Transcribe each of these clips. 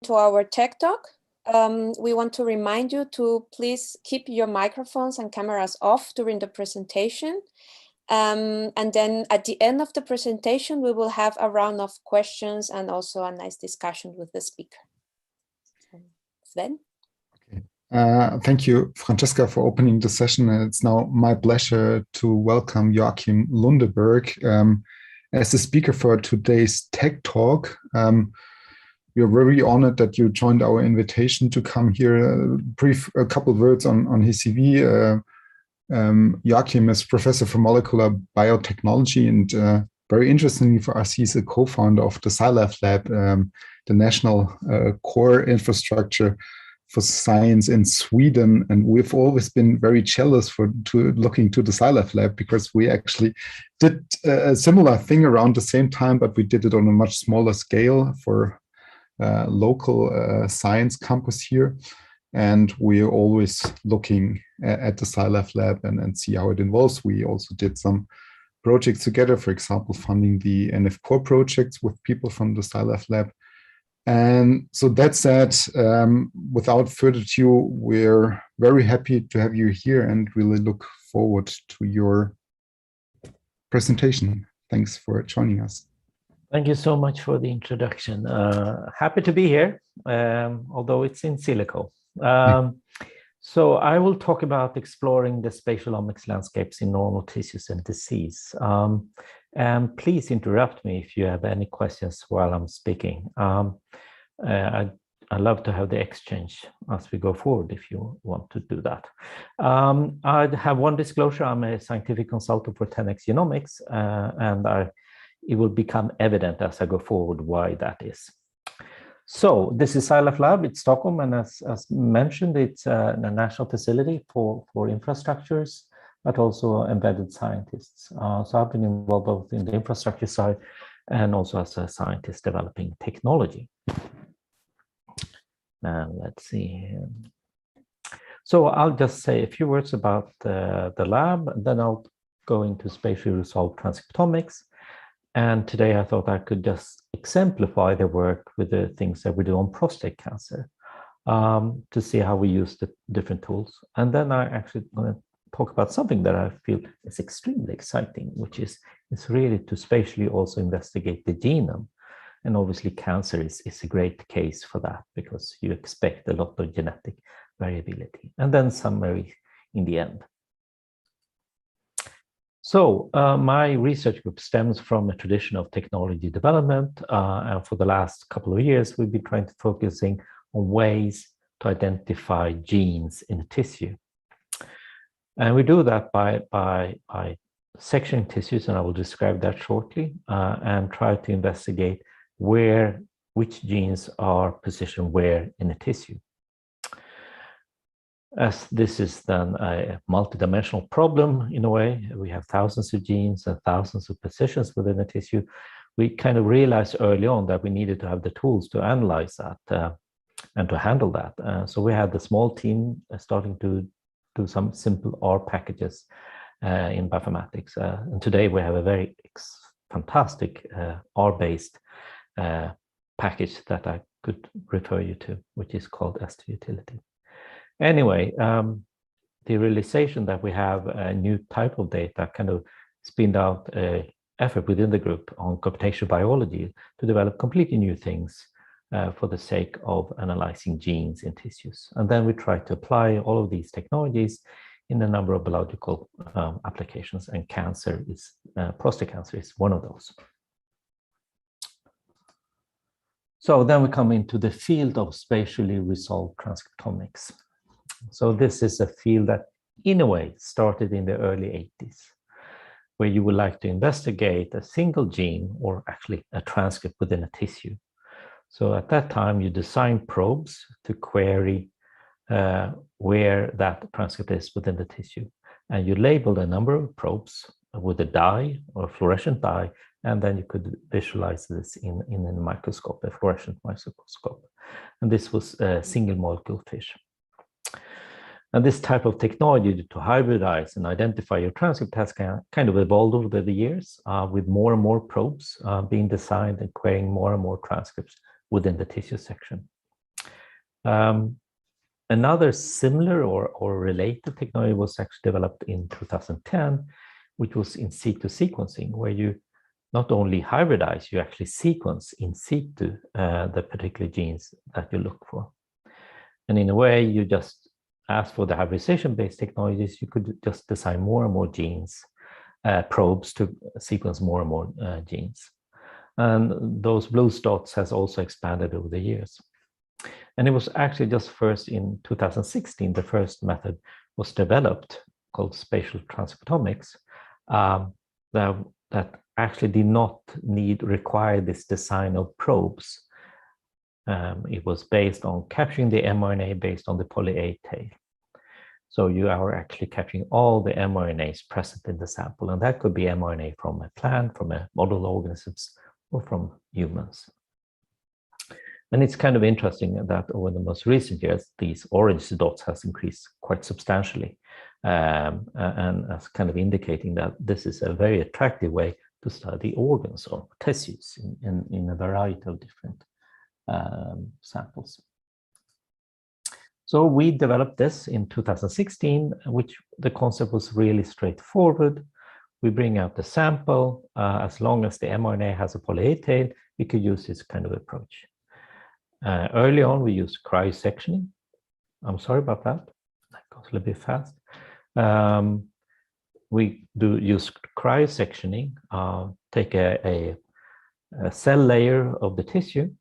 to our tech talk. We want to remind you to please keep your microphones and cameras off during the presentation. And then at the end of the presentation, we will have a round of questions and also a nice discussion with the speaker. So, Sven? Okay. Thank you, Francesca, for opening the session. It's now my pleasure to welcome Joakim Lundeberg as the speaker for today's Tech Talk. We are very honored that you joined our invitation to come here. A couple of words on his CV. Joakim is professor for molecular biotechnology, and very interestingly for us, he's a co-founder of the SciLab Lab, the national core infrastructure for science in Sweden. And we've always been very jealous looking to the SciLab Lab, because we actually did a similar thing around the same time, but we did it on a much smaller scale for local science campus here. And we're always looking at the SciLab Lab and see how it involves. We also did some projects together, for example, funding the NF Core projects with people from the SciLab Lab. And so that said, without further ado, we're very happy to have you here and really look forward to your presentation. Thanks for joining us. Thank you so much for the introduction. Happy to be here, although it's in silico. So I will talk about exploring the spatial omics landscapes in normal tissues and disease. And please interrupt me if you have any questions while I'm speaking. I love to have the exchange as we go forward if you want to do that. I have one disclosure. I'm a scientific consultant for 10x Genomics, and it will become evident as I go forward why that is. So this is SciLab Lab in Stockholm, and as mentioned, it's a national facility for infrastructures, but also embedded scientists. So I've been involved both in the infrastructure side and also as a scientist developing technology. Now let's see. So I'll just say a few words about the lab, and then I'll go into spatially resolved transcriptomics. And today I thought I could just exemplify the work with the things that we do on prostate cancer to see how we use the different tools. And then I actually going to talk about something that I feel is extremely exciting, which is really to spatially also investigate the genome. And obviously cancer is a great case for that, because you expect a lot of genetic variability. And then summary in the end. So my research group stems from a tradition of technology development, and for the last couple of years, we've been trying to focusing on ways to identify genes in the tissue. And we do that by sectioning tissues, and I will describe that shortly, and try to investigate which genes are positioned where in the tissue. As this is then a multidimensional problem in a way, we have thousands of genes and thousands of positions within the tissue. We kind of realized early on that we needed to have the tools to analyze that and to handle that. So we had the small team starting to do some simple R packages in bioinformatics. And today we have a very fantastic R-based package that I could refer you to, which is called STutility. Anyway, the realization that we have a new type of data kind of spinned out an effort within the group on computational biology to develop completely new things for the sake of analyzing genes in tissues. And then we try to apply all of these technologies in a number of biological applications, and prostate cancer is one of those. So then we come into the field of spatially resolved transcriptomics. So this is a field that, in a way, started in the early 80s, where you would like to investigate a single gene, or actually a transcript within a tissue. So at that time, you design probes to query where that transcript is within the tissue. And you labeled a number of probes with a dye or a fluorescent dye, and then you could visualize this in a microscope, a fluorescent microscope. And this was a single molecule fish. And this type of technology to hybridize and identify your transcript has kind of evolved over the years with more and more probes being designed and querying more and more transcripts within the tissue section. Another similar or related technology was actually developed in 2010, which was in situ sequencing, where you not only hybridize, you actually sequence in situ the particular genes that you look for. And in a way, you just, as for the hybridization-based technologies, you could just design more and more genes, probes to sequence more and more genes. And those blue dots has also expanded over the years. And it was actually just first in 2016, the first method was developed called spatial transcriptomics that actually did not require this design of probes. It was based on capturing the mRNA based on the poly-A tail. So you are actually capturing all the mRNAs present in the sample, and that could be mRNA from a plant, from a model organisms, or from humans. And it's kind of interesting that over the most recent years, these orange dots has increased quite substantially, and as kind of indicating that this is a very attractive way to study organs or tissues in a variety of different samples. So we developed this in 2016, which the concept was really straightforward. We bring out the sample, as long as the mRNA has a poly-A tail, we could use this kind of approach. Early on, we used cryosectioning. I'm sorry about that. That goes a little bit fast. We do use cryosectioning, take a cell layer of the tissue,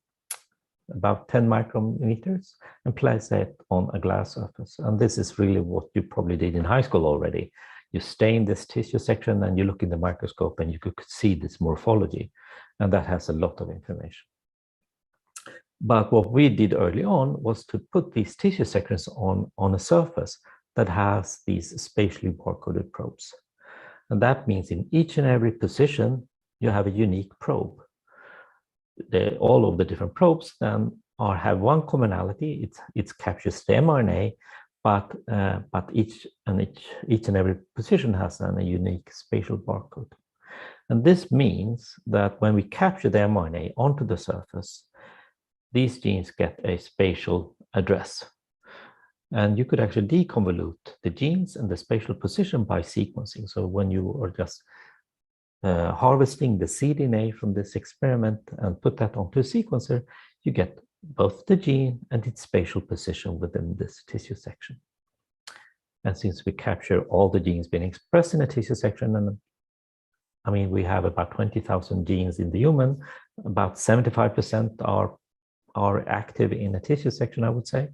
about 10 micrometers, and place it on a glass surface. And this is really what you probably did in high school already. You stain this tissue section and you look in the microscope and you could see this morphology. And that has a lot of information. But what we did early on was to put these tissue sections on a surface that has these spatially barcoded probes. And that means in each and every position, you have a unique probe. All of the different probes then have one commonality. It captures the mRNA, but each and every position has a unique spatial barcode. And this means that when we capture the mRNA onto the surface, these genes get a spatial address. And you could actually deconvolute the genes and the spatial position by sequencing. So when you are just harvesting the cDNA from this experiment and put that onto a sequencer, you get both the gene and its spatial position within this tissue section. And since we capture all the genes being expressed in a tissue section, and I mean, we have about 20,000 genes in the human, about 75% are active in a tissue section, I would say,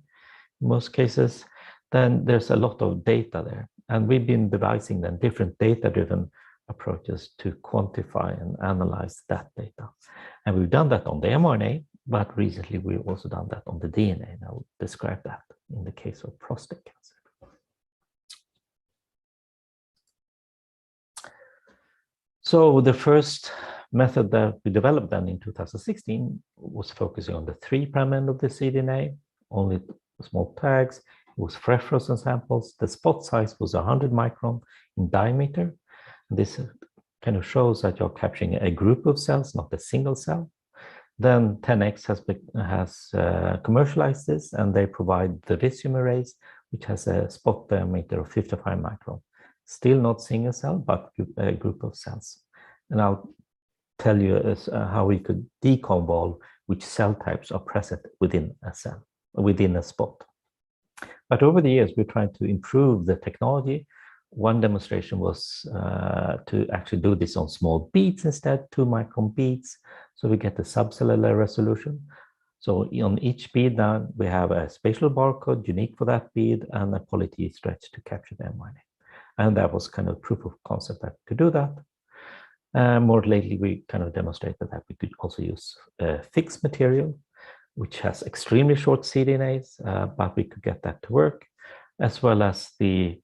in most cases, then there's a lot of data there. And we've been devising then different data-driven approaches to quantify and analyze that data. And we've done that on the mRNA, but recently we've also done that on the DNA. And I'll describe that in the case of prostate cancer. So the first method that we developed then in 2016 was focusing on the 3' end of the cDNA, only small tags. It was fresh frozen samples. The spot size was 100 micron in diameter. And this kind of shows that you're capturing a group of cells, not a single cell. Then 10x has commercialized this, and they provide the Visium arrays, which has a spot diameter of 55 micron. Still not single cell, but a group of cells. And I'll tell you how we could deconvolve which cell types are present within a cell, within a spot. But over the years, we're trying to improve the technology. One demonstration was to actually do this on small beads instead, 2 micron beads, so we get the subcellular resolution. So on each bead now, we have a spatial barcode unique for that bead and a poly-T stretch to capture the mRNA. And that was kind of proof of concept that we could do that. More lately, we kind of demonstrated that we could also use fixed material, which has extremely short cDNAs, but we could get that to work, as well as the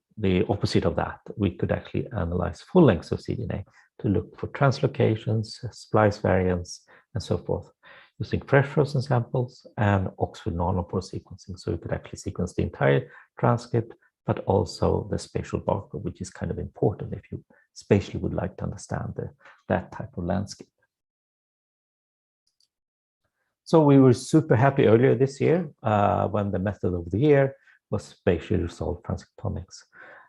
opposite of that. We could actually analyze full lengths of cDNA to look for translocations, splice variants, and so forth, using fresh frozen samples and Oxford nanopore sequencing. So we could actually sequence the entire transcript, but also the spatial barcode, which is kind of important if you spatially would like to understand that type of landscape. So we were super happy earlier this year when the method of the year was spatially resolved transcriptomics.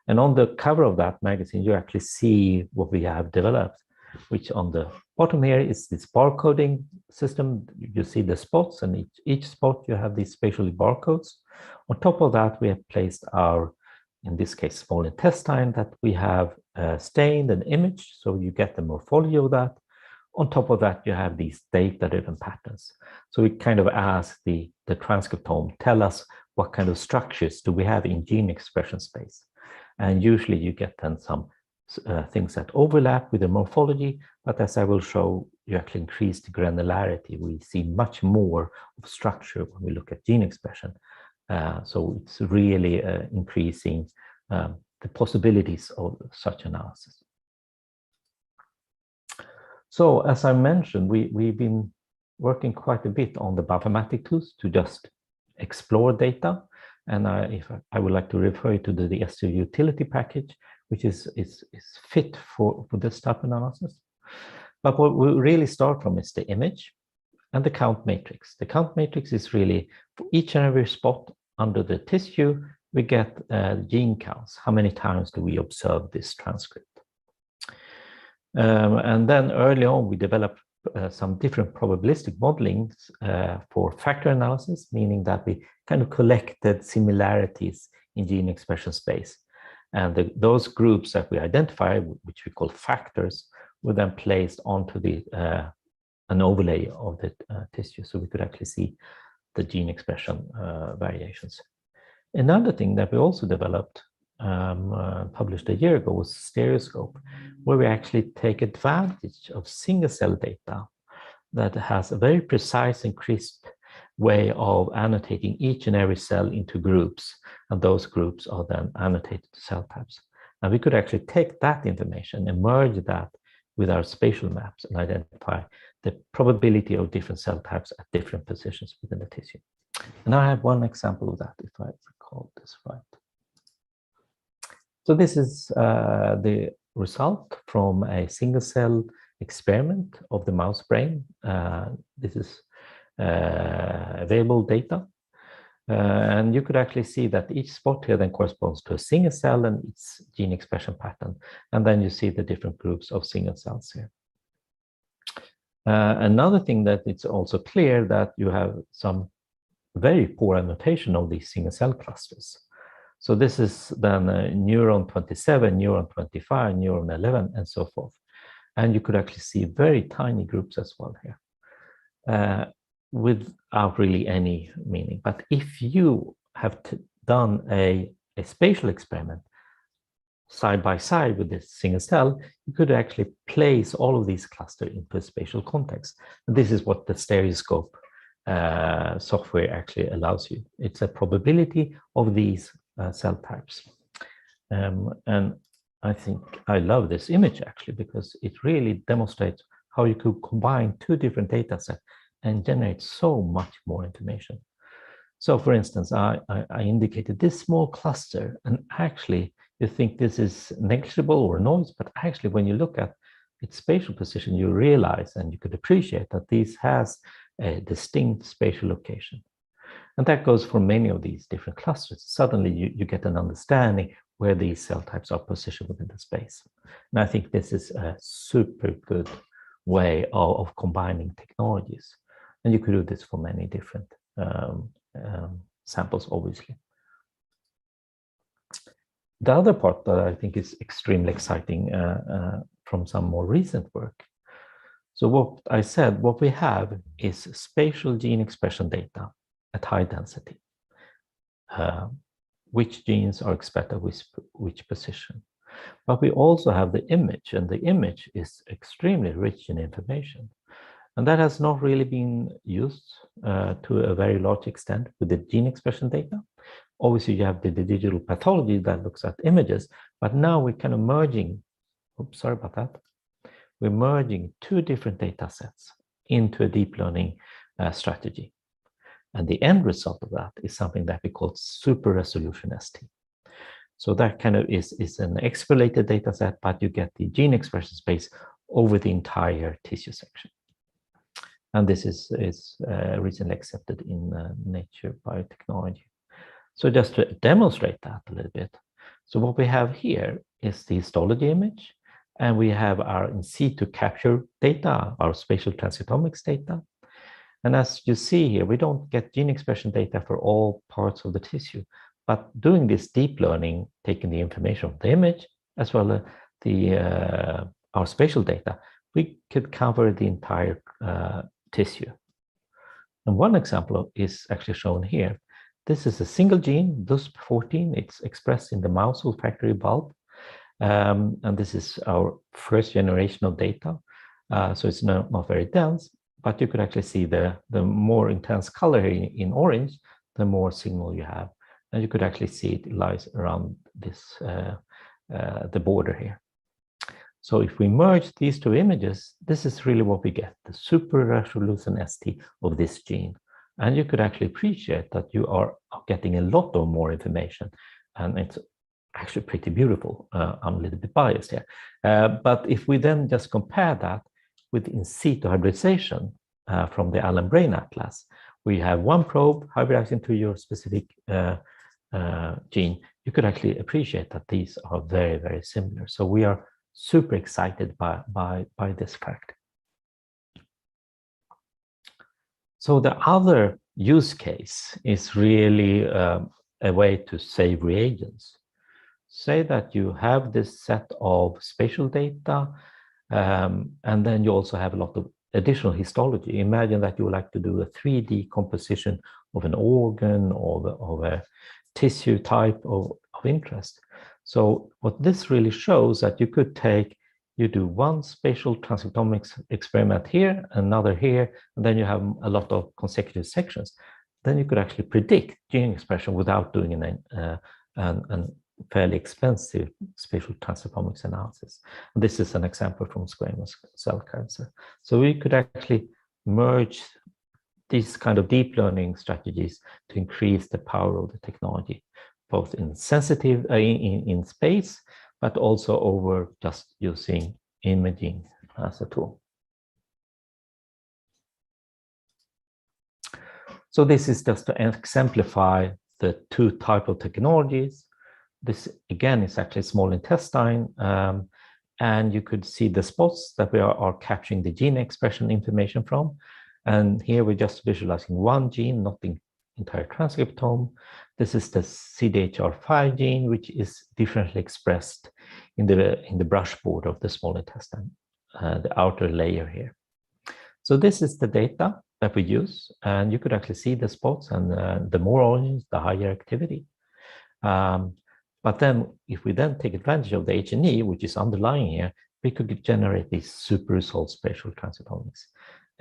And on the cover of that magazine, you actually see what we have developed, which on the bottom here is this barcoding system. You see the spots, and each spot you have these spatially barcodes. On top of that, we have placed our, in this case, small intestine that we have stained and imaged, so you get the morphology of that. On top of that, you have these data-driven patterns. So we kind of ask the transcriptome, tell us what kind of structures do we have in gene expression space. And usually you get then some things that overlap with the morphology, but as I will show, you actually increase the granularity. We see much more of structure when we look at gene expression. So it's really increasing the possibilities of such analysis. So as I mentioned, we've been working quite a bit on the bioinformatics tools to just explore data. And I would like to refer you to the SU utility package, which is fit for this type of analysis. But what we really start from is the image and the count matrix. The count matrix is really for each and every spot under the tissue, we get gene counts. How many times do we observe this transcript? And then early on, we developed some different probabilistic modelings for factor analysis, meaning that we kind of collected similarities in gene expression space. And those groups that we identify, which we call factors, were then placed onto an overlay of the tissue, so we could actually see the gene expression variations. Another thing that we also developed, published a year ago, was stereoscope, where we actually take advantage of single cell data that has a very precise and crisp way of annotating each and every cell into groups, and those groups are then annotated to cell types. And we could actually take that information and merge that with our spatial maps and identify the probability of different cell types at different positions within the tissue. And I have one example of that, if I recall this right. So this is the result from a single cell experiment of the mouse brain. This is available data. And you could actually see that each spot here then corresponds to a single cell and its gene expression pattern. And then you see the different groups of single cells here. Another thing that it's also clear that you have some very poor annotation of these single cell clusters. So this is then neuron 27, neuron 25, neuron 11, and so forth. And you could actually see very tiny groups as well here, without really any meaning. But if you have done a spatial experiment side by side with this single cell, you could actually place all of these clusters into a spatial context. And this is what the stereoscope software actually allows you. It's a probability of these cell types. And I think I love this image actually, because it really demonstrates how you could combine two different data sets and generate so much more information. So for instance, I indicated this small cluster, and actually you think this is negligible or noise, but actually when you look at its spatial position, you realize and you could appreciate that this has a distinct spatial location. And that goes for many of these different clusters. Suddenly you get an understanding where these cell types are positioned within the space. And I think this is a super good way of combining technologies. And you could do this for many different samples, obviously. The other part that I think is extremely exciting from some more recent work. So what I said, what we have is spatial gene expression data at high density. Which genes are expressed at which position. But we also have the image, and the image is extremely rich in information. And that has not really been used to a very large extent with the gene expression data. Obviously, you have the digital pathology that looks at images, but now we're kind of merging, oops, sorry about that. We're merging two different data sets into a deep learning strategy. And the end result of that is something that we call super resolution ST. So that kind of is an extrapolated data set, but you get the gene expression space over the entire tissue section. And this is recently accepted in Nature Biotechnology. So just to demonstrate that a little bit. So what we have here is the histology image, and we have our in situ capture data, our spatial transcriptomics data. And as you see here, we don't get gene expression data for all parts of the tissue, but doing this deep learning, taking the information from the image, as well as our spatial data, we could cover the entire tissue. And one example is actually shown here. This is a single gene, DUSP14. It's expressed in the mouse olfactory bulb. And this is our first generation of data. So it's not very dense, but you could actually see the more intense color in orange, the more signal you have. And you could actually see it lies around this, the border here. So if we merge these two images, this is really what we get, the super resolution ST of this gene. And you could actually appreciate that you are getting a lot of more information. And it's actually pretty beautiful. I'm a little bit biased here. But if we then just compare that with in situ hybridization from the Allen Brain Atlas, we have one probe hybridizing to your specific gene. You could actually appreciate that these are very, very similar. So we are super excited by this fact. So the other use case is really a way to save reagents. Say that you have this set of spatial data, and then you also have a lot of additional histology. Imagine that you would like to do a 3D composition of an organ or of a tissue type of interest. So what this really shows that you could take, you do one spatial transcriptomics experiment here, another here, and then you have a lot of consecutive sections. Then you could actually predict gene expression without doing a fairly expensive spatial transcriptomics analysis. And this is an example from squamous cell cancer. So we could actually merge these kind of deep learning strategies to increase the power of the technology, both in sensitive, in space, but also over just using imaging as a tool. So this is just to exemplify the two types of technologies. This again is actually small intestine, and you could see the spots that we are capturing the gene expression information from. And here we're just visualizing one gene, not the entire transcriptome. This is the CDHR5 gene, which is differently expressed in the brush border of the small intestine, the outer layer here. So this is the data that we use, and you could actually see the spots, and the more orange, the higher activity. But then if we then take advantage of the H&E, which is underlying here, we could generate these super results spatial transcriptomics.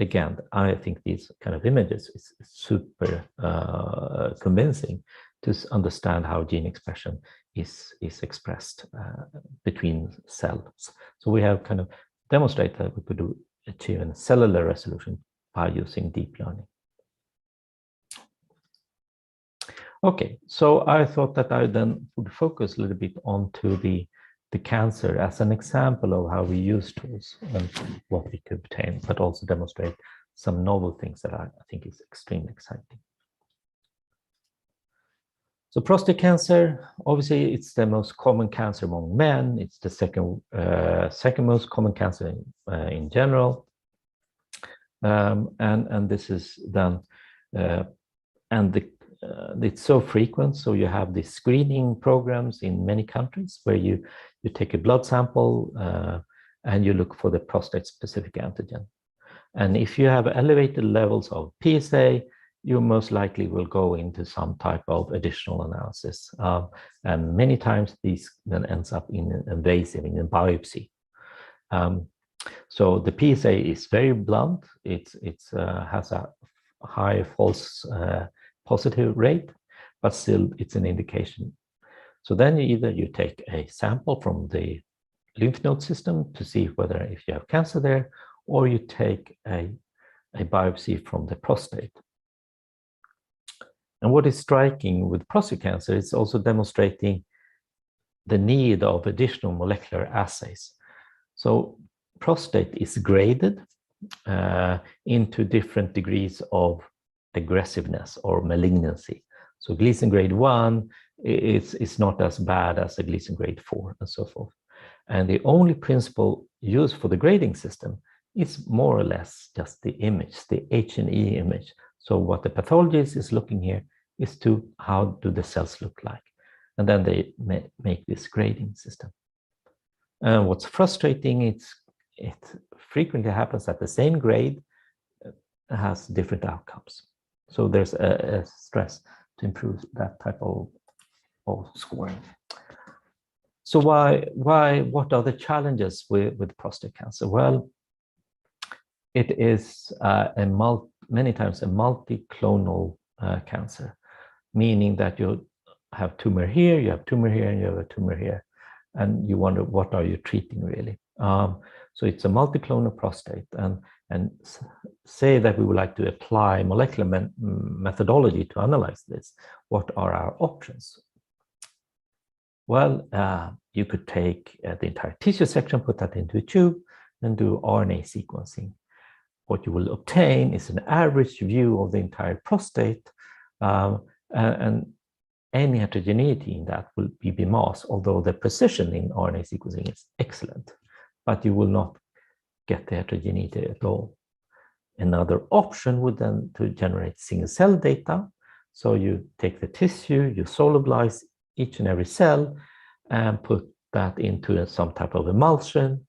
Again, I think these kind of images is super convincing to understand how gene expression is expressed between cells. So we have kind of demonstrated that we could achieve a cellular resolution by using deep learning. Okay, so I thought that I then would focus a little bit onto the cancer as an example of how we use tools and what we could obtain, but also demonstrate some novel things that I think is extremely exciting. So prostate cancer, obviously it's the most common cancer among men. It's the second most common cancer in general. And this is done, it's so frequent, so you have these screening programs in many countries where you take a blood sample and you look for the prostate-specific antigen. And if you have elevated levels of PSA, you most likely will go into some type of additional analysis. And many times these then ends up in invasive, in a biopsy. So the PSA is very blunt. It has a high false positive rate, but still it's an indication. So then either you take a sample from the lymph node system to see whether if you have cancer there, or you take a biopsy from the prostate. And what is striking with prostate cancer is also demonstrating the need of additional molecular assays. So prostate is graded into different degrees of aggressiveness or malignancy. So Gleason grade 1 is not as bad as a Gleason grade 4 and so forth. And the only principle used for the grading system is more or less just the image, the H&E image. So what the pathologist is looking here is to how do the cells look like. And then they make this grading system. And what's frustrating, it frequently happens that the same grade has different outcomes. So there's a stress to improve that type of scoring. So what are the challenges with prostate cancer? Well, it is many times a multi-clonal cancer, meaning that you have tumor here, you have tumor here, and you have a tumor here. And you wonder, what are you treating really? So it's a multi-clonal prostate. And say that we would like to apply molecular methodology to analyze this. What are our options? Well, you could take the entire tissue section, put that into a tube, and do RNA sequencing. What you will obtain is an average view of the entire prostate, and any heterogeneity in that will be masked, although the precision in RNA sequencing is excellent, but you will not get the heterogeneity at all. Another option would then to generate single cell data. So you take the tissue, you solubilize each and every cell and put that into some type of emulsion,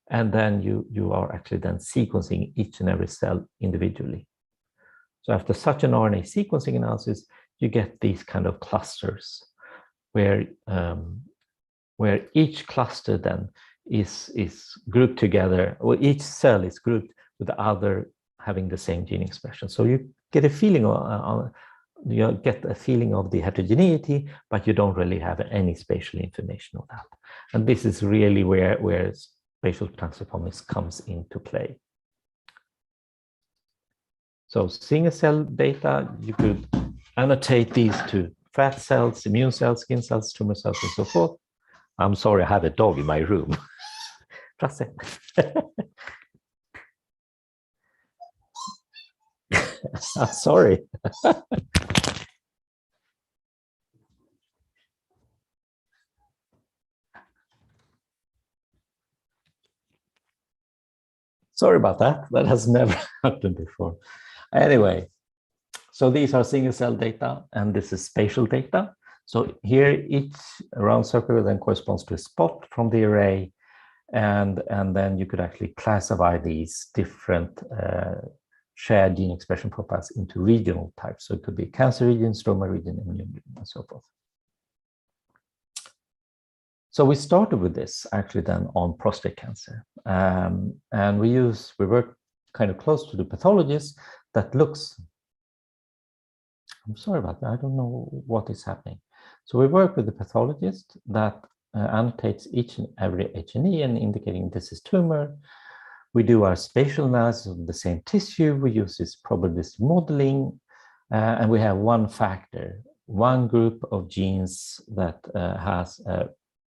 and then you are actually then sequencing each and every cell individually. So after such an RNA sequencing analysis, you get these kind of clusters where each cluster then is grouped together, or each cell is grouped with the other having the same gene expression. So you get a feeling of the heterogeneity, but you don't really have any spatial information on that. And this is really where spatial transcriptomics comes into play. So single cell data, you could annotate these to fat cells, immune cells, skin cells, tumor cells, and so forth. I'm sorry, I have a dog in my room. Prostate. I'm sorry. Sorry about that. That has never happened before. Anyway, so these are single cell data, and this is spatial data. So here, each round circle then corresponds to a spot from the array, and then you could actually classify these different shared gene expression profiles into regional types. So it could be cancer region, stroma region, immune region, and so forth. So we started with this actually then on prostate cancer, and we work kind of close to the pathologist that looks. I'm sorry about that. I don't know what is happening. So we work with the pathologist that annotates each and every H&E and indicating this is tumor. We do our spatial analysis of the same tissue. We use this probabilistic modeling, and we have one factor, one group of genes that has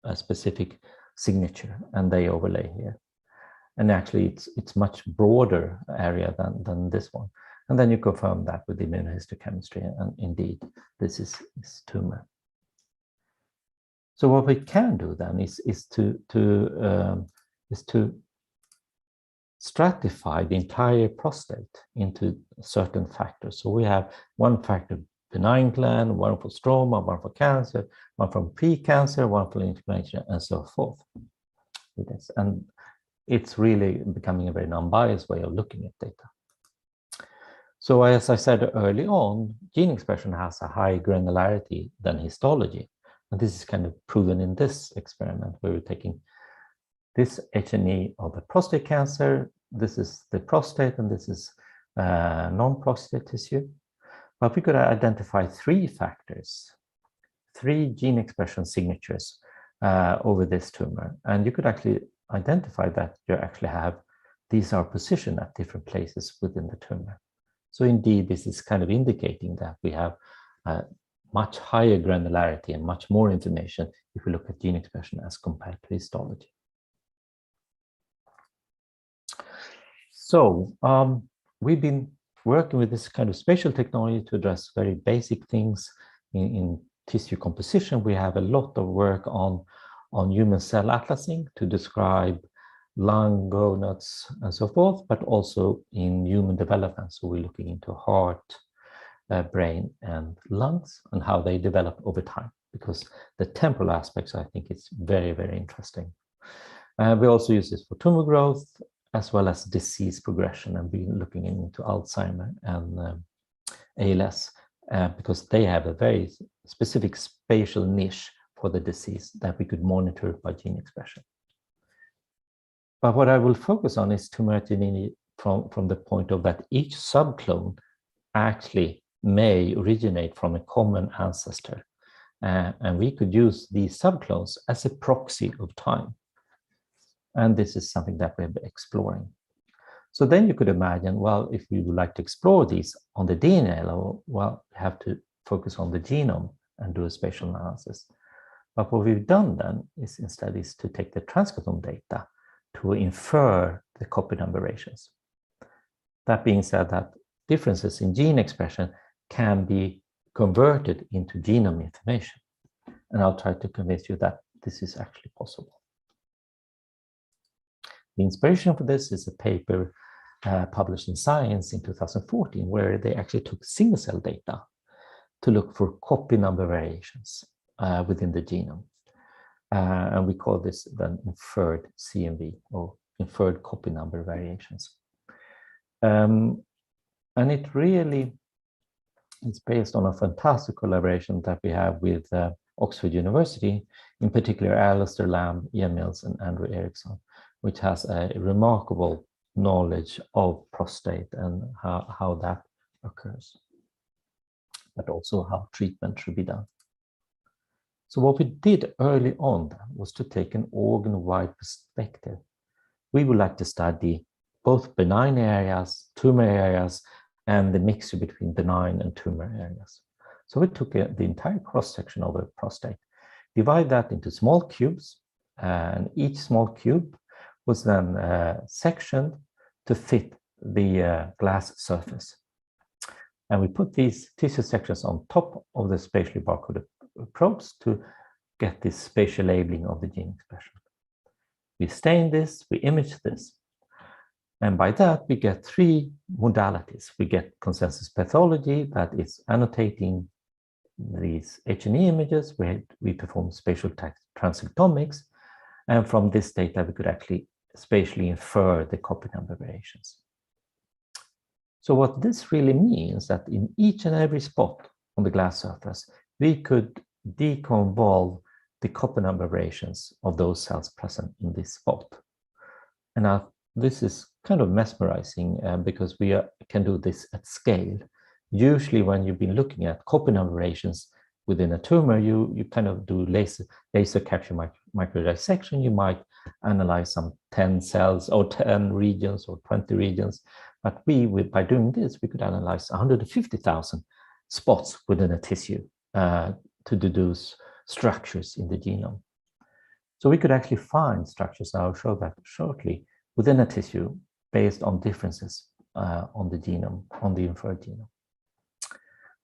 a specific signature, and they overlay here. And actually, it's much broader area than this one. And then you confirm that with immunohistochemistry, and indeed, this is tumor. So what we can do then is to stratify the entire prostate into certain factors. So we have one factor, benign gland, one for stroma, one for cancer, one for pre-cancer, one for inflammation, and so forth. With this. And it's really becoming a very non-biased way of looking at data. So as I said early on, gene expression has a higher granularity than histology. And this is kind of proven in this experiment where we're taking this H&E of the prostate cancer. This is the prostate, and this is non-prostate tissue. But we could identify 3 factors, 3 gene expression signatures over this tumor. And you could actually identify that you actually have, these are positioned at different places within the tumor. So indeed, this is kind of indicating that we have much higher granularity and much more information if we look at gene expression as compared to histology. So we've been working with this kind of spatial technology to address very basic things in tissue composition. We have a lot of work on human cell atlasing to describe lung, gonads, and so forth, but also in human development. So we're looking into heart, brain, and lungs, and how they develop over time, because the temporal aspects, I think, is very, very interesting. We also use this for tumor growth, as well as disease progression, and we're looking into Alzheimer and ALS, because they have a very specific spatial niche for the disease that we could monitor by gene expression. But what I will focus on is tumor heterogeneity from the point of that each subclone actually may originate from a common ancestor. And we could use these subclones as a proxy of time. And this is something that we're exploring. So then you could imagine, well, if we would like to explore these on the DNA level, well, we have to focus on the genome and do a spatial analysis. But what we've done then is instead is to take the transcriptome data to infer the copy number variations. That being said, that differences in gene expression can be converted into genome information. And I'll try to convince you that this is actually possible. The inspiration for this is a paper published in Science in 2014, where they actually took single cell data to look for copy number variations within the genome. And we call this then inferred CNV, or inferred copy number variations. And it really is based on a fantastic collaboration that we have with Oxford University, in particular Alistair Lamb, Ian Mills, and Andrew Erickson, which has a remarkable knowledge of prostate and how that occurs, but also how treatment should be done. So what we did early on was to take an organ-wide perspective. We would like to study both benign areas, tumor areas, and the mixture between benign and tumor areas. So we took the entire cross-section of a prostate, divide that into small cubes, and each small cube was then sectioned to fit the glass surface. And we put these tissue sections on top of the spatially barcoded probes to get this spatial labeling of the gene expression. We stain this, we image this, and by that we get three modalities. We get consensus pathology that is annotating these H&E images. We perform spatial transcriptomics, and from this data we could actually spatially infer the copy number variations. So what this really means that in each and every spot on the glass surface, we could deconvolve the copy number variations of those cells present in this spot. And now this is kind of mesmerizing because we can do this at scale. Usually when you've been looking at copy number variations within a tumor, you kind of do laser capture microdissection. You might analyze some 10 cells or 10 regions or 20 regions. But by doing this, we could analyze 150,000 spots within a tissue to deduce structures in the genome. So we could actually find structures, I'll show that shortly, within a tissue based on differences on the genome, on the inferred genome.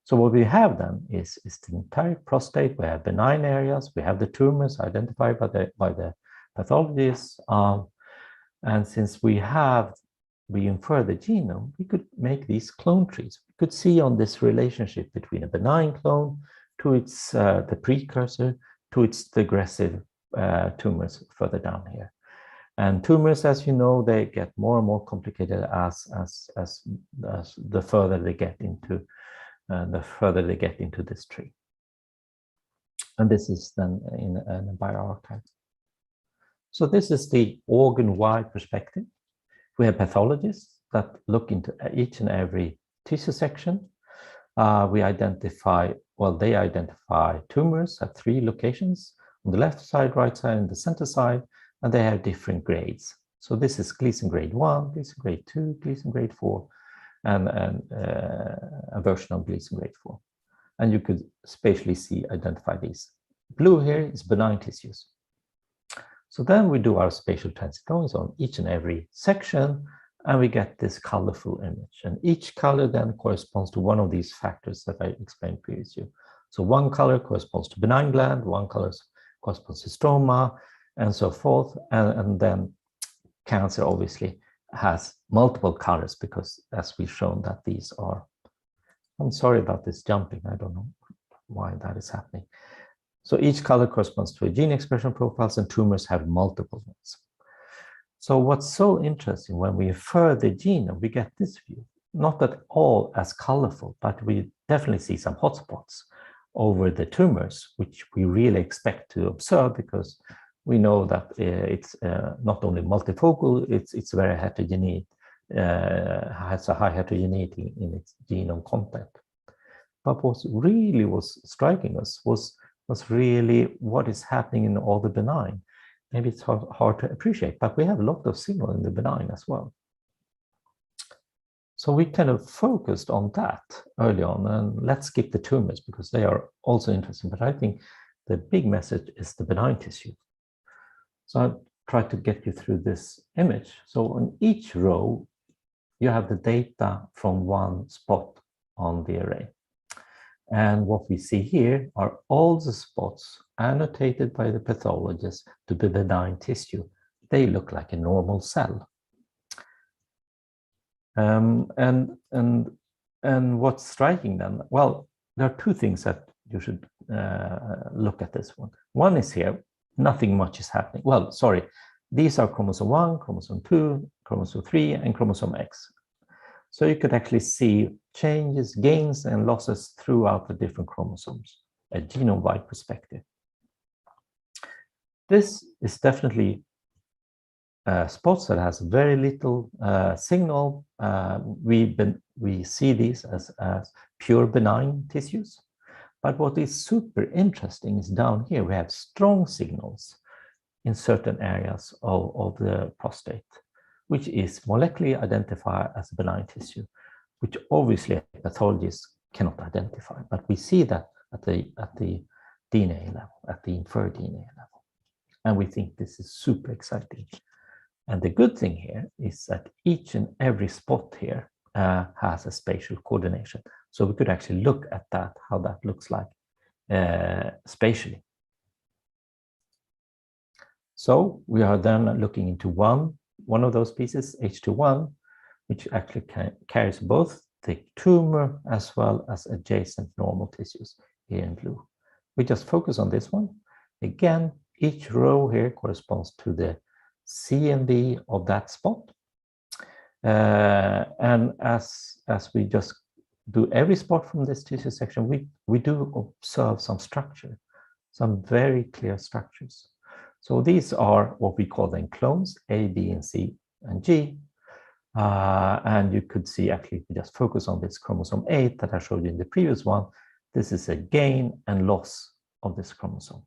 So what we have then is the entire prostate. We have benign areas, we have the tumors identified by the pathologists, and since we infer the genome, we could make these clone trees. We could see on this relationship between a benign clone to its the precursor to its aggressive tumors further down here. And tumors, as you know, they get more and more complicated as the further they get into this tree. And this is then in a bioarchive. So this is the organ-wide perspective. We have pathologists that look into each and every tissue section. They identify tumors at 3 locations, on the left side, right side, and the center side, and they have different grades. So this is Gleason grade 1, Gleason grade 2, Gleason grade 4, and a version of Gleason grade 4. And you could spatially identify these. Blue here is benign tissues. So then we do our spatial transcriptomes on each and every section, and we get this colorful image. And each color then corresponds to one of these factors that I explained previously. So one color corresponds to benign gland, one color corresponds to stroma, and so forth. And then cancer obviously has multiple colors because, as we've shown, that these are, I'm sorry about this jumping, I don't know why that is happening. So each color corresponds to a gene expression profiles, and tumors have multiple ones. So what's so interesting, when we infer the genome, we get this view, not at all as colorful, but we definitely see some hotspots over the tumors, which we really expect to observe because we know that it's not only multifocal, it's very heterogeneous, has a high heterogeneity in its genome content. But what really was striking us was really what is happening in all the benign. Maybe it's hard to appreciate, but we have a lot of signal in the benign as well. So we kind of focused on that early on, and let's skip the tumors because they are also interesting. But I think the big message is the benign tissue. So I'll try to get you through this image. So on each row, you have the data from one spot on the array. And what we see here are all the spots annotated by the pathologist to be benign tissue. They look like a normal cell. And what's striking then? Well, there are two things that you should look at this one. One is here, nothing much is happening. Well, sorry, these are chromosome 1, chromosome 2, chromosome 3, and chromosome X. So you could actually see changes, gains, and losses throughout the different chromosomes, a genome-wide perspective. This is definitely spots that has very little signal. We see these as pure benign tissues. But what is super interesting is down here, we have strong signals in certain areas of the prostate, which is molecularly identified as benign tissue, which obviously pathologists cannot identify. But we see that at the DNA level, at the inferred DNA level. And we think this is super exciting. And the good thing here is that each and every spot here has a spatial coordination. So we could actually look at that, how that looks like spatially. So we are then looking into one of those pieces, H21, which actually carries both the tumor as well as adjacent normal tissues here in blue. We just focus on this one. Again, each row here corresponds to the CMV of that spot. And as we just do every spot from this tissue section, we do observe some structure, some very clear structures. So these are what we call then clones, A, B, and C, and G. And you could see, actually, if we just focus on this chromosome 8 that I showed you in the previous one, this is a gain and loss of this chromosome.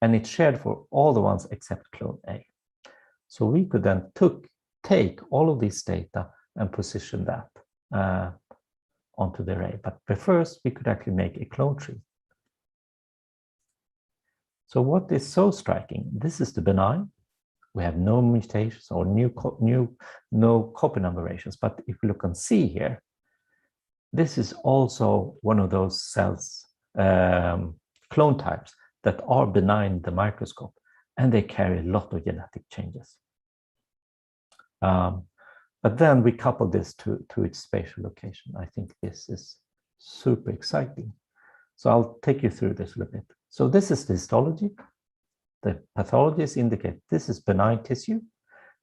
And it's shared for all the ones except clone A. So we could then take all of these data and position that onto the array. But first, we could actually make a clone tree. So what is so striking? This is the benign. We have no mutations or no copy number variations. But if we look on C here, this is also one of those cells, clone types that are benign in the microscope, and they carry a lot of genetic changes. But then we couple this to its spatial location. I think this is super exciting. So I'll take you through this a little bit. So this is the histology. The pathologies indicate this is benign tissue.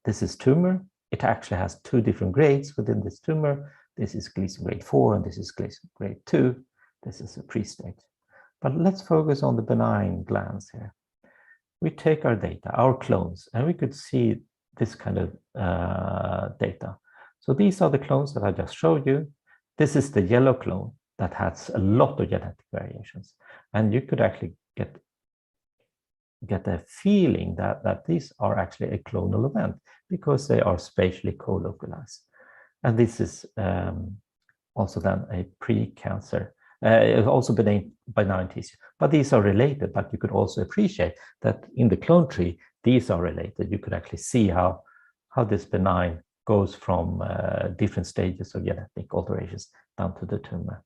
This is tumor. It actually has two different grades within this tumor. This is Gleason grade 4 and this is Gleason grade 2. This is a pre-stage. But let's focus on the benign glands here. We take our data, our clones, and we could see this kind of data. So these are the clones that I just showed you. This is the yellow clone that has a lot of genetic variations. And you could actually get a feeling that these are actually a clonal event because they are spatially co-localized. And this is also then a pre-cancer, also benign tissue. But these are related, but you could also appreciate that in the clone tree, these are related. You could actually see how this benign goes from different stages of genetic alterations down to the tumor.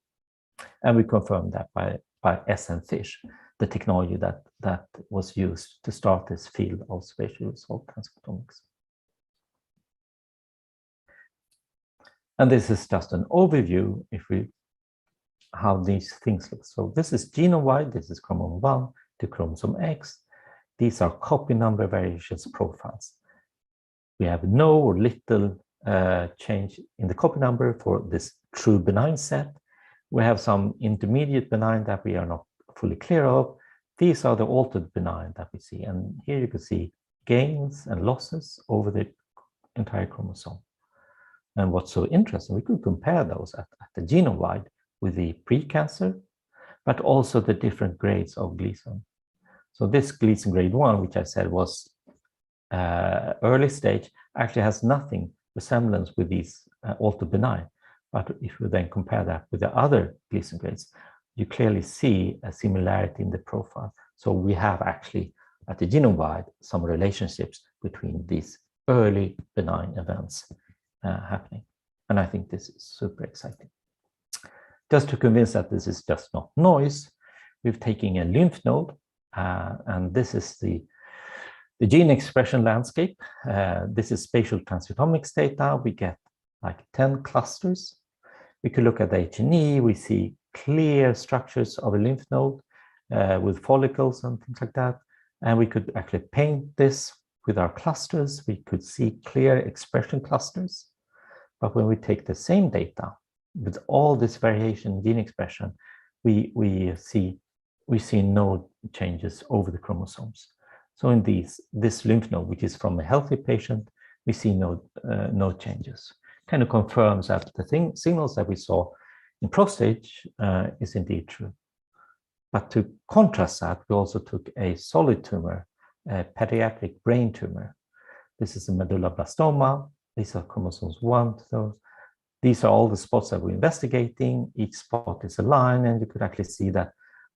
And we confirmed that by SNFISH, the technology that was used to start this field of spatially resolved transcriptomics. And this is just an overview how these things look. So this is genome-wide, this is chromosome 1 to chromosome X. These are copy number variations profiles. We have no or little change in the copy number for this true benign set. We have some intermediate benign that we are not fully clear of. These are the altered benign that we see. And here you can see gains and losses over the entire chromosome. And what's so interesting, we could compare those at the genome-wide with the pre-cancer, but also the different grades of Gleason. So this Gleason grade 1, which I said was early stage, actually has nothing resemblance with these altered benign. But if you then compare that with the other Gleason grades, you clearly see a similarity in the profile. So we have actually, at the genome-wide, some relationships between these early benign events happening. And I think this is super exciting. Just to convince that this is just not noise, we've taken a lymph node, and this is the gene expression landscape. This is spatial transcriptomics data. We get like 10 clusters. We could look at the H&E. We see clear structures of a lymph node with follicles and things like that. And we could actually paint this with our clusters. We could see clear expression clusters. But when we take the same data with all this variation in gene expression, we see no changes over the chromosomes. So in this lymph node, which is from a healthy patient, we see no changes. Kind of confirms that the signals that we saw in prostate is indeed true. But to contrast that, we also took a solid tumor, a pediatric brain tumor. This is a medulloblastoma. These are chromosomes 1 to those. These are all the spots that we're investigating. Each spot is a line, and you could actually see that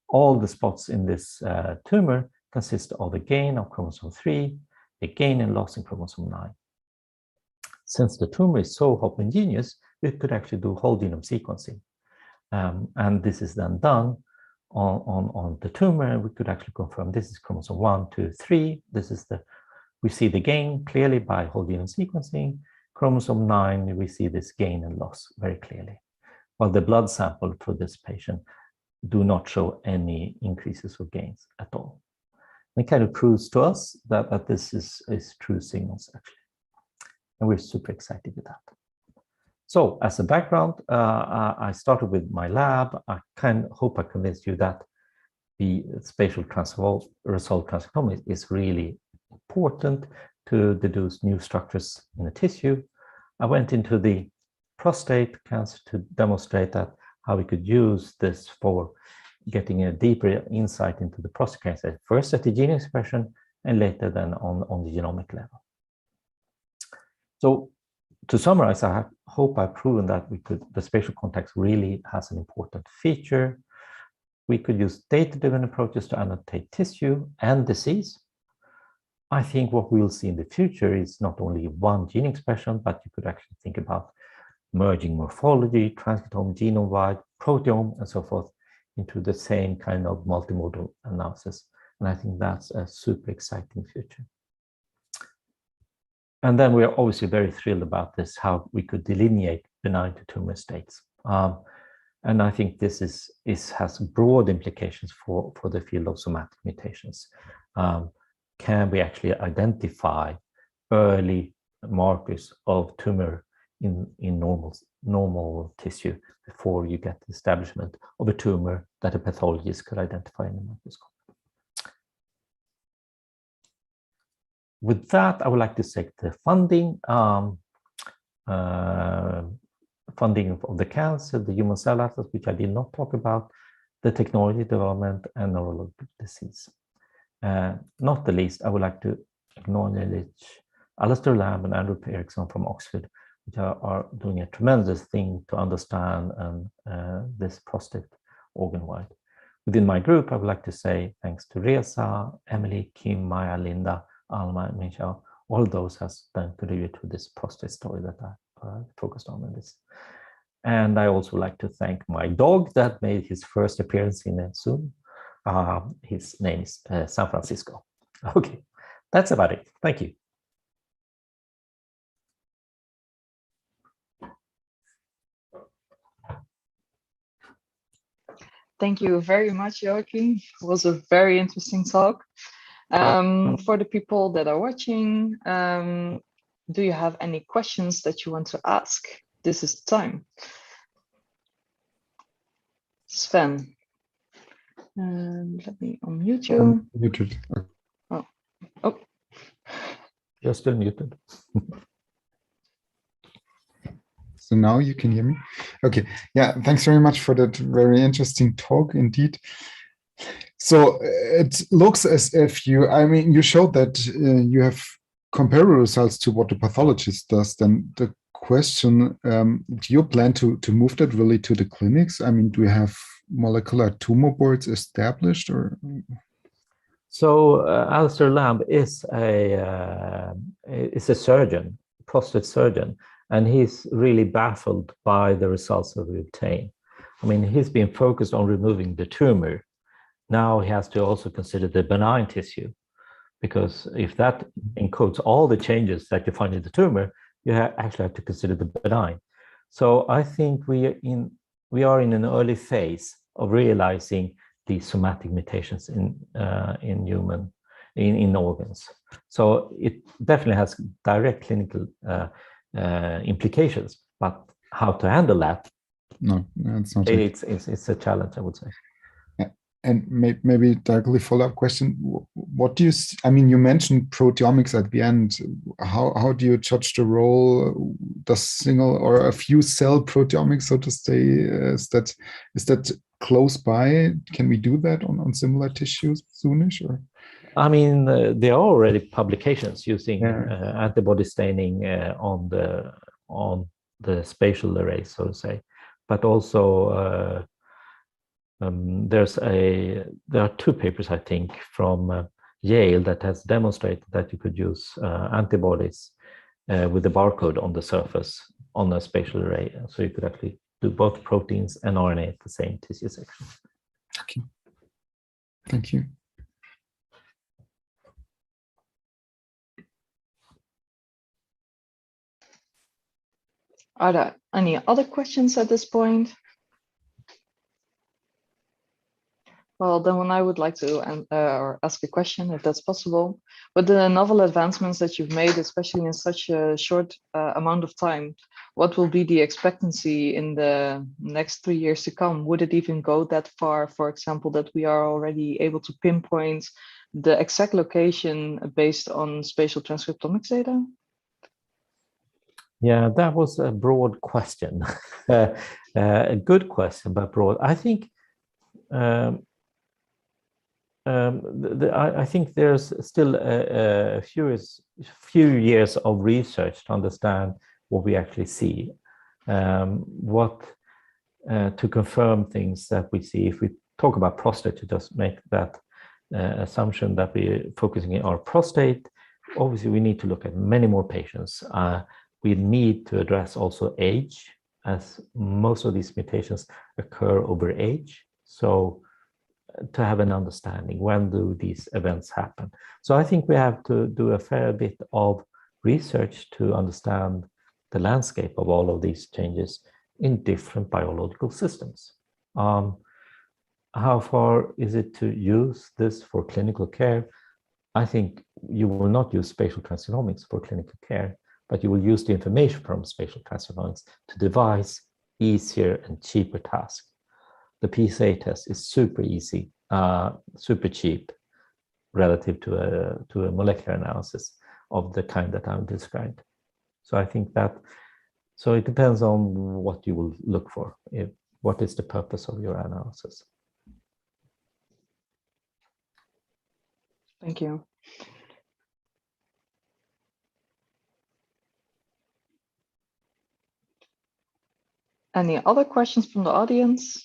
all the spots in this tumor consist of a gain of chromosome 3, a gain and loss in chromosome 9. Since the tumor is so homogeneous, we could actually do whole genome sequencing. And this is then done on the tumor, and we could actually confirm this is chromosome 1, 2, 3. We see the gain clearly by whole genome sequencing. Chromosome 9, we see this gain and loss very clearly. While the blood sample for this patient do not show any increases or gains at all. And it kind of proves to us that this is true signals actually. And we're super excited with that. So as a background, I started with my lab. I hope I convinced you that the spatial resolved transcriptomics is really important to deduce new structures in the tissue. I went into the prostate cancer to demonstrate that how we could use this for getting a deeper insight into the prostate cancer, first at the gene expression and later then on the genomic level. So to summarize, I hope I've proven that the spatial context really has an important feature. We could use data-driven approaches to annotate tissue and disease. I think what we'll see in the future is not only one gene expression, but you could actually think about merging morphology, transcriptome, genome-wide, proteome, and so forth into the same kind of multimodal analysis. And I think that's a super exciting future. And then we're obviously very thrilled about this, how we could delineate benign to tumor states. And I think this has broad implications for the field of somatic mutations. Can we actually identify early markers of tumor in normal tissue before you get the establishment of a tumor that a pathologist could identify in the microscope? With that, I would like to take the funding of the cancer, the human cell atlas, which I did not talk about, the technology development, and neurological disease. Not the least, I would like to acknowledge Alistair Lamb and Andrew Erickson from Oxford, which are doing a tremendous thing to understand this prostate organ-wide. Within my group, I would like to say thanks to Reza, Emily, Kim, Maya, Linda, Alma, and Michelle, all those has then contributed to this prostate story that I focused on in this. And I also like to thank my dog that made his first appearance in Zoom. His name is San Francisco. Okay, that's about it. Thank you. Thank you very much, Joakim. It was a very interesting talk. For the people that are watching, do you have any questions that you want to ask? This is the time. Sven, let me unmute you. Muted. Oh. You're still muted. So now you can hear me? Okay, yeah, thanks very much for that very interesting talk indeed. So it looks as if you showed that you have comparable results to what the pathologist does. Then the question, do you plan to move that really to the clinics? I mean, do you have molecular tumor boards established or? So Alistair Lamb is a surgeon, prostate surgeon, and he's really baffled by the results that we obtain. I mean, he's been focused on removing the tumor. Now he has to also consider the benign tissue, because if that encodes all the changes that you find in the tumor, you actually have to consider the benign. So I think we are in an early phase of realizing the somatic mutations in organs. So it definitely has direct clinical implications, but how to handle that? No, it's not. It's a challenge, I would say. Yeah. And maybe directly follow-up question: what do you? I mean, you mentioned proteomics at the end. How do you judge the role? Does single or a few cell proteomics, so to say, is that close by? Can we do that on similar tissues soonish? Or I mean, there are already publications using antibody staining on the spatial array, so to say, but also there are two papers, I think, from Yale that has demonstrated that you could use antibodies with the barcode on the surface on a spatial array, so you could actually do both proteins and RNA at the same tissue section. Okay, thank you. Are there any other questions at this point? Well, then I would like to ask a question, if that's possible. With the novel advancements that you've made, especially in such a short amount of time, what will be the expectancy in the next 3 years to come? Would it even go that far, for example, that we are already able to pinpoint the exact location based on spatial transcriptomics data? Yeah, that was a broad question. A good question, but broad. I think I think there's still a few years of research to understand what we actually see, to confirm things that we see. If we talk about prostate, to just make that assumption that we're focusing on our prostate, obviously we need to look at many more patients. We need to address also age, as most of these mutations occur over age. So to have an understanding, when do these events happen? So I think we have to do a fair bit of research to understand the landscape of all of these changes in different biological systems. How far is it to use this for clinical care? I think you will not use spatial transcriptomics for clinical care, but you will use the information from spatial transcriptomics to devise easier and cheaper tasks. The PSA test is super easy, super cheap relative to a molecular analysis of the kind that I've described. So I think that, so it depends on what you will look for. What is the purpose of your analysis? Thank you. Any other questions from the audience?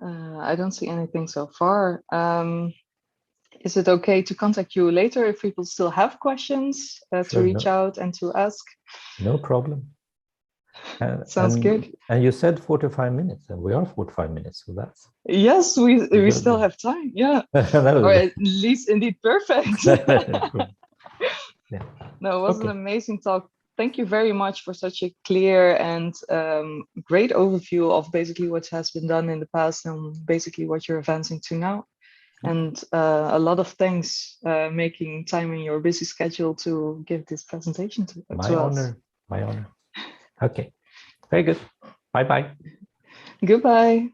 I don't see anything so far. Is it okay to contact you later if people still have questions Sure, to reach out and to ask? No problem. Sounds good. And you said 45 minutes, and we are 45 minutes, so that's... Yes, we still have time, yeah. Or at least indeed perfect. Yeah. No, it was an amazing talk. Thank you very much for such a clear and great overview of basically what has been done in the past and basically what you're advancing to now. And a lot of thanks making time in your busy schedule to give this presentation to us. My honor. Okay, very good. Bye-bye. Goodbye.